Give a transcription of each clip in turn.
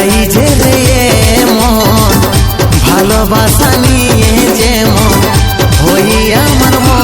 চাই যে রে মন ভালোবাসা নিয়ে যেমন হই আমার মন।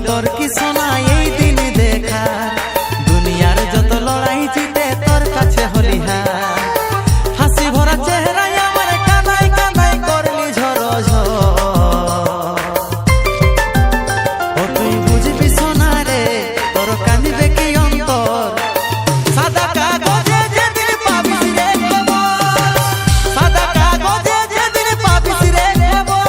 তোর কি শোনা এই দিন দেখা, দুনিয়ার যত লড়াই জিতে তোর কাছে হলি হার। হাসি ভরা চেহারায় আমার কানাই কানাই করলি ঝড় ঝড়। ও তুই বুঝবি সোনা রে তোর কাঁদিবে কি অন্তর, সাদা কাগজে যেদিন পাবিস রে খবর, সাদা কাগজে যেদিন পাবিস রে খবর।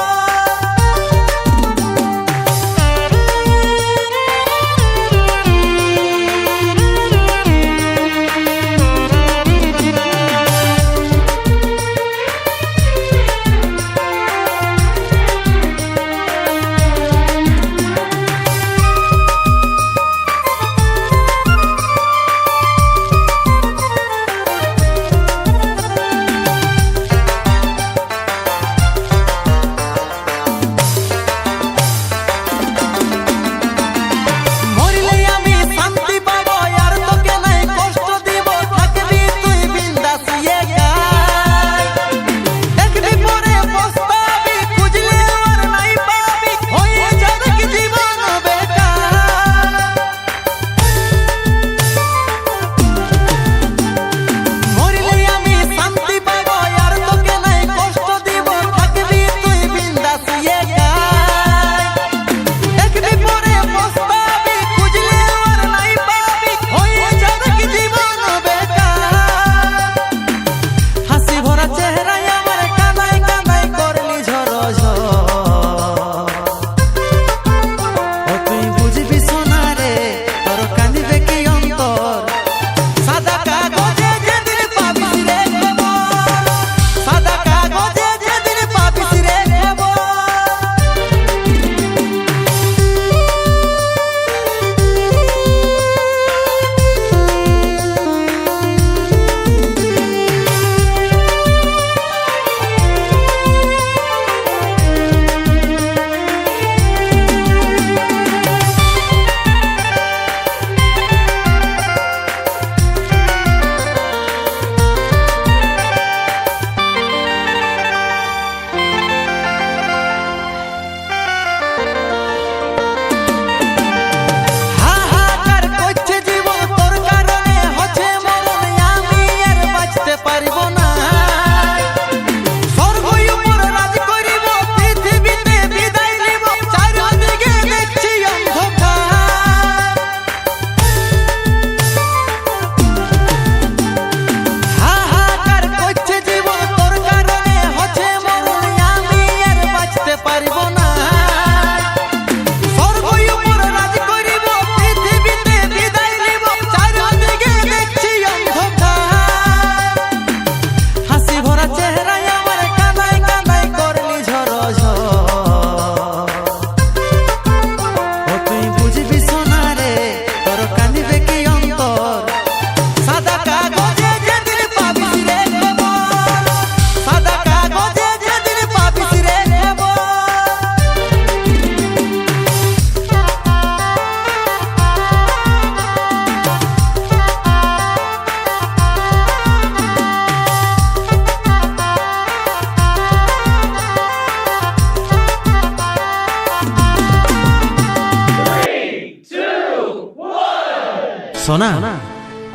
সোনা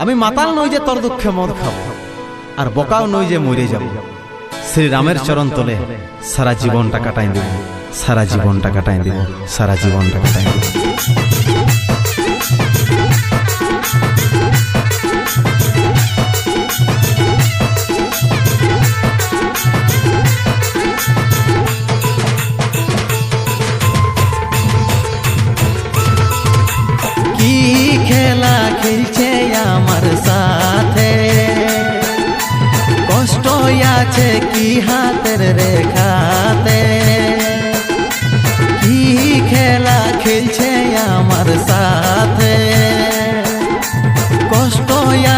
আমি মাতাল নই যে তোর দুঃখে মদ খাবো, আর বোকাও নই যে মরে যাব। শ্রীরামের চরণ তলে সারা জীবনটা কাটাই দিব, সারা জীবনটা কাটাই দিব, সারা জীবনটা কাটাই দিব। কি খেলা খেলছে আমার সাথে, কষ্ট আছে কি হাতের রেখাতে। কি খেলা খেলছে আমার সাথে, কষ্ট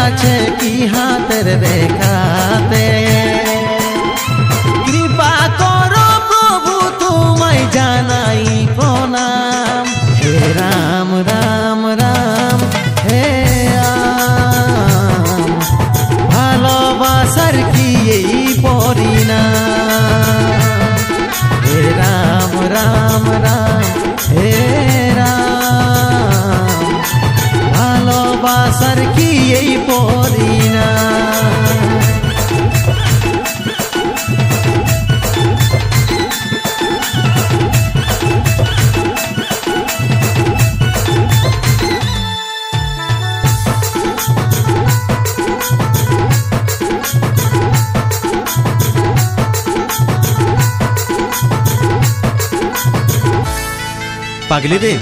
আছে কি হাতের রেখাতে। কৃপা করো প্রভু তোমায় জানাই প্রণাম, হে রাম রাম রাম হে রাম। ভালোবাসার কি এই পরিণাম, পাগলি রে,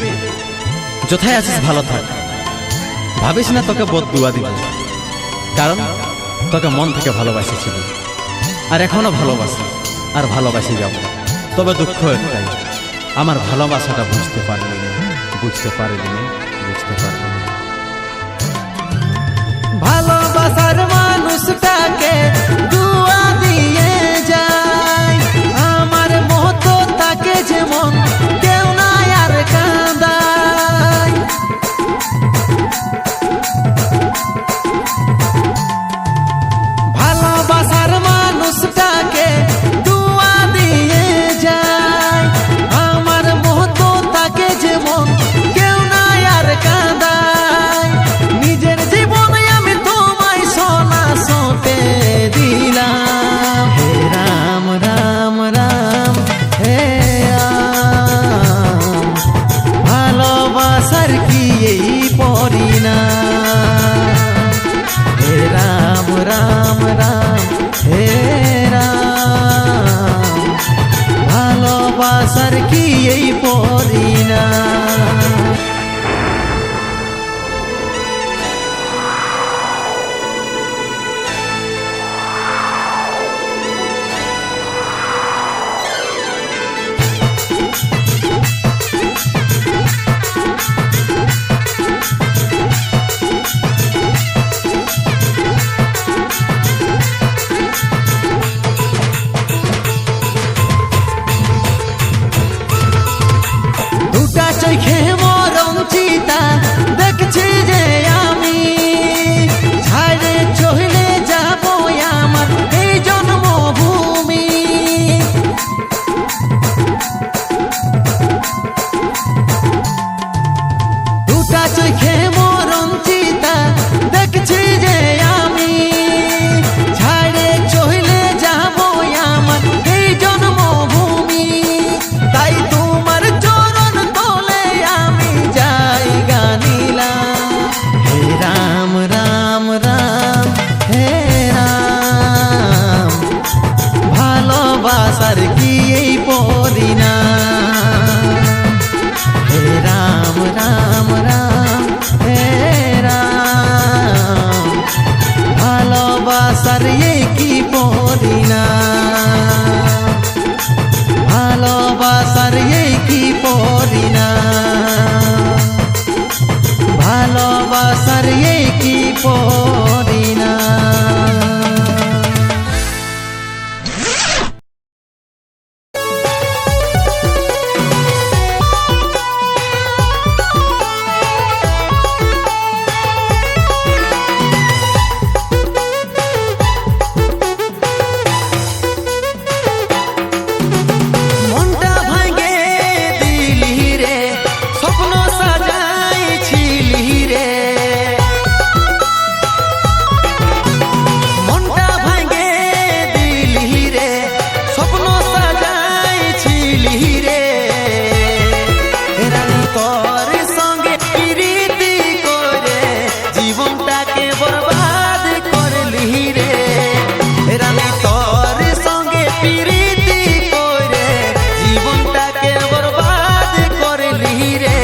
যথায় আছিস ভালো থাক, ভাবিস না তোকে বদদুয়া দিব, কারণ তোকে মন থেকে ভালোবাসেছিল, আর এখনো ভালোবাসি, আর ভালোবাসি যাব। তবে দুঃখ একটাই, আমার ভালোবাসাটা বুঝতে পারলি না, বুঝতে পারলি না, বুঝতে পারলি না। ভালোবাসার মানুষটাকে দুয়া দিয়ে যায়, আমার মতো তাকে যেমন কেউ নাই আর কাঁদায়। ভালোবাসার মানুষটাকে দুয়া দিয়ে যায়, আমার মতো তাকে যেমন কেউ নাই আর কাঁদায়। নিজের জীবনে আমি তোমায় সোনা সঁপে দিলাম। হে রাম রাম রাম হে রাম, ভালোবাসার কি এই পরিণাম। হে রাম রাম রাম হে রাম, ভালোবাসার কি এই পরিণাম। চোখে মরম চিতা দেখছি যে আমি, ছাড়ে চলে যাব আমার এই জন্মভূমি। দুটা চোখে মরম চিতা দেখছি যে আমি, ছাড়ে চলে যাব আমার এই জন্মভূমি। তাই তোমার চরণ তলে আমি জায়গা নিলাম। হে রাম রাম রাম হে রাম, ভালোবাসার কি এই পরিণাম। হে রাম রাম রাম হে রাম, ভালোবাসার এই কি পরিণাম। ভালোবাসার এই কি পরিণাম, ভালোবাসার এই কি পরিণাম। মনটা ভাঙে দিলি রে, স্বপ্ন সাজাইছিলি রে। মনটা ভাঙে দিলি রে, স্বপ্ন সাজাইছিলি রে। রানী তোর সঙ্গে প্রীতি করে জীবনটাকে বরবাদ করলি রে। রানী তোর সঙ্গে প্রীতি করে জীবনটাকে বরবাদ করলি রে।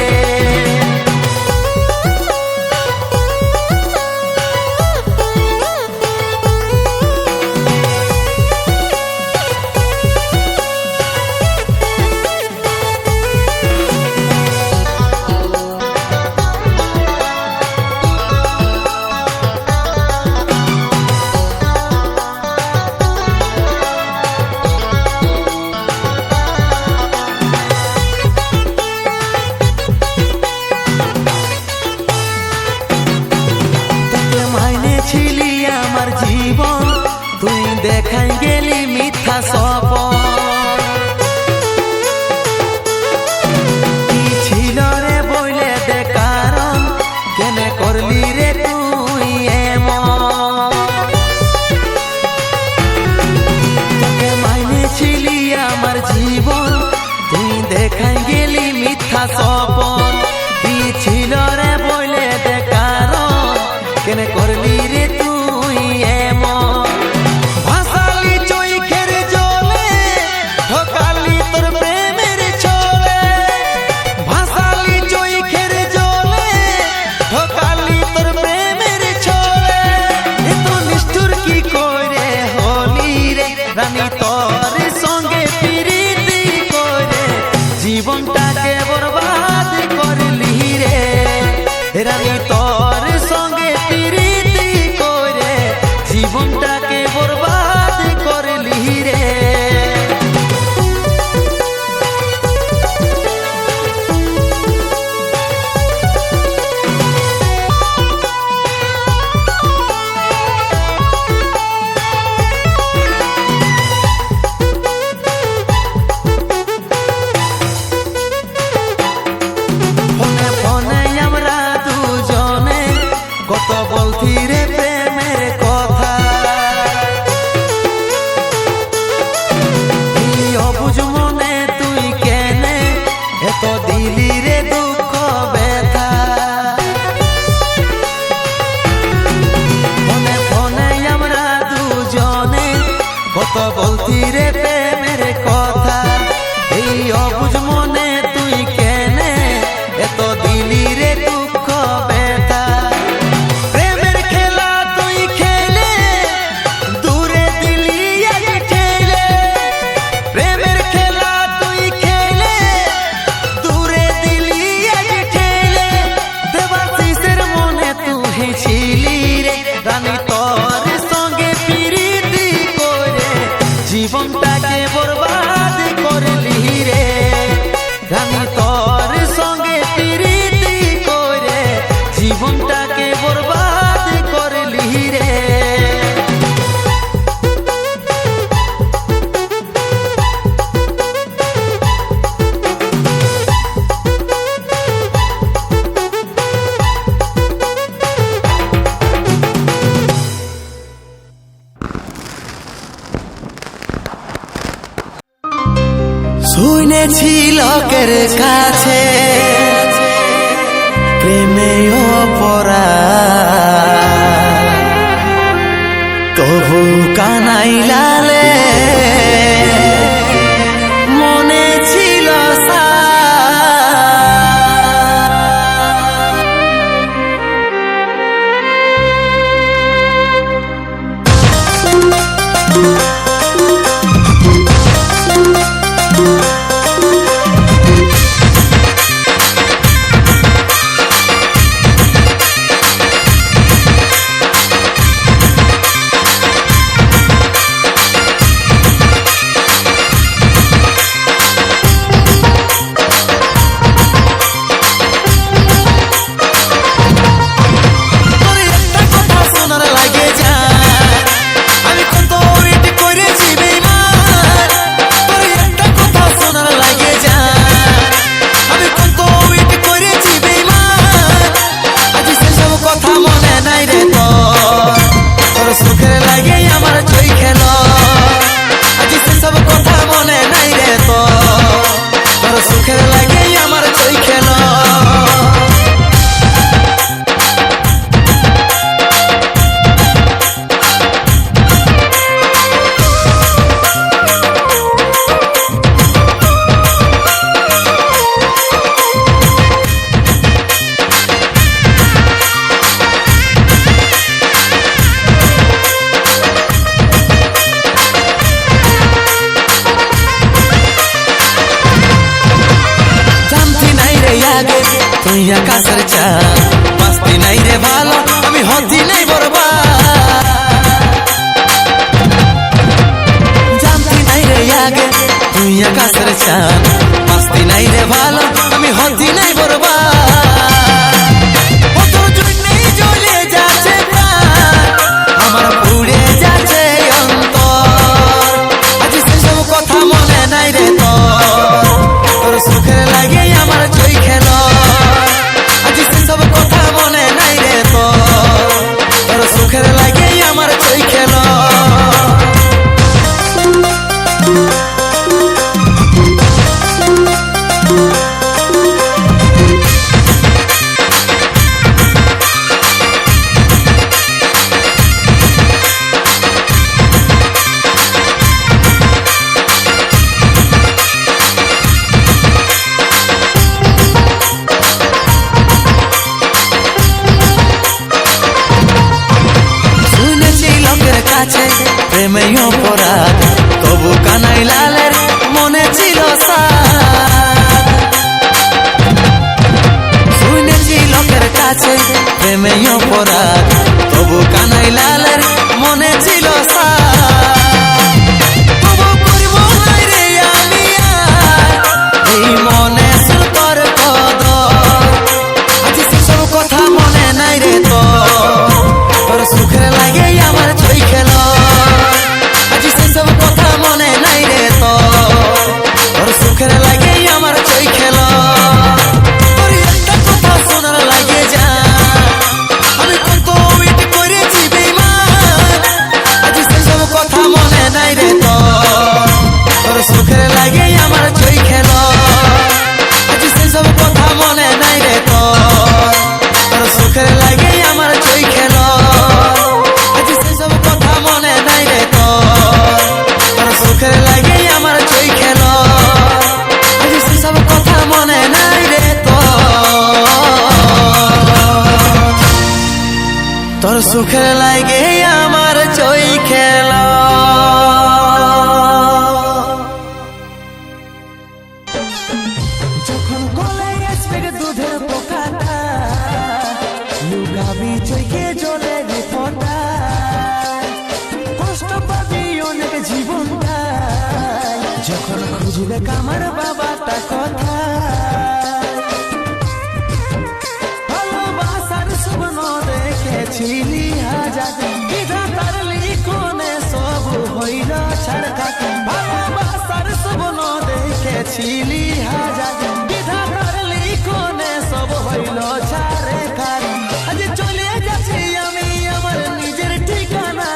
তোকে মাইনে ছিলি আমার জীবন, তুই দেখাই গেলি মিথ্যা স্বপন। কি ছিল রে বইলে দে কারণ, কেনে করলি রে তুই এমন। তোকে মাইনে ছিলি আমার জীবন, তুই দেখাই গেলি মিথ্যা স্বপন। কি ছিল রে বইলে দে কারণ, কেনে করলি রে তুই এমন। ভাসালি চৈখের জলে, ঠকালি তোর প্রেমের ছলে। ভাসা অবুঝ মনে তুই কেনে এত দিলি রে দুঃখ ব্যথা প্রেমের খেলা তুই খেলে দূরে দিলি আগে ঠেলে প্রেমের খেলা তুই খেলে দূরে দিলি আগে ঠেলে দেবাশিসের মনে তুই ছিলি রে রানী তোর সঙ্গে প্রীতি করে জীবনটাকে বরবাদ করলি রে রানী তোর সঙ্গে প্রীতি করে জীবনটাকে বরবাদ করলি রে শুনেছি লোকের কাছে প্রেমে অপরাধ তবু কানাই লালে মনে ছিল তুই আকাশের চাঁদ মাস্তি নাই রে ভালো আমি হতি নাই বরবাদ জানতি নাই রে আগে তুই আকাশের চাঁদ মাস্তি নাই রে ভালো আমি হতি নাই বরবাদ তোর জন্যই জ্বলে যাচ্ছে প্রাণ আমার পুড়ে যাচ্ছে অন্তর আজ সেসব কথা মনে নাই রে তোর সুখের লাগে আমার চই খেলো সব কথা মনে নাই রে তোর সুখের লাগে আমার চই খেলো প্রেমে অপরাধ তবু কানাই লালের মনে ছিল শুনেছি লোকের কাছে প্রেমে অপরাধ তবু কানাই লালের মনে ছিল তবু করব নাই রে আমি এই মনে সুতর কদর আজ সেসব কথা মনে নাই রে তোর সুখের লাগে আমার চই খেলো সব কথা মনে নাই রে তোর সুখের লাগে আমার চই খেলো তোর একটা কথা শোনার লাগে যা আমি কত ওয়েট করেছি বেঈমান আজ সেসব কথা মনে নাই রে তোর সুখের লাগে আমার চই খেলো আজ সেসব কথা মনে নাই রে তোর সুখের লাগে আমার চই খেলো আজ সেসব কথা মনে নাই রে সুখের লাগে আমার চই খেলো তোর সুখের লাগে আমার জয় খেল যখন গলে আসবে দুধের পোকাটা লুকাবি চোখে জলে ফোটা কষ্ট পাবি অনেক জীবনটা যখন খুঁজবে কামার বাবাটা কথা ভালোবাসার স্বপ্ন দেখেছিলি হাজার বিধাতার লিখনে সব হইল ছাড়খাট ভালোবাসার স্বপ্ন দেখেছিলি হাজার বিধাতার লিখনে সব হইল ছাড়ে খাট আজ চলে যাচ্ছি আমি আমার নিজের ঠিকানা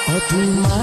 ও তুই মা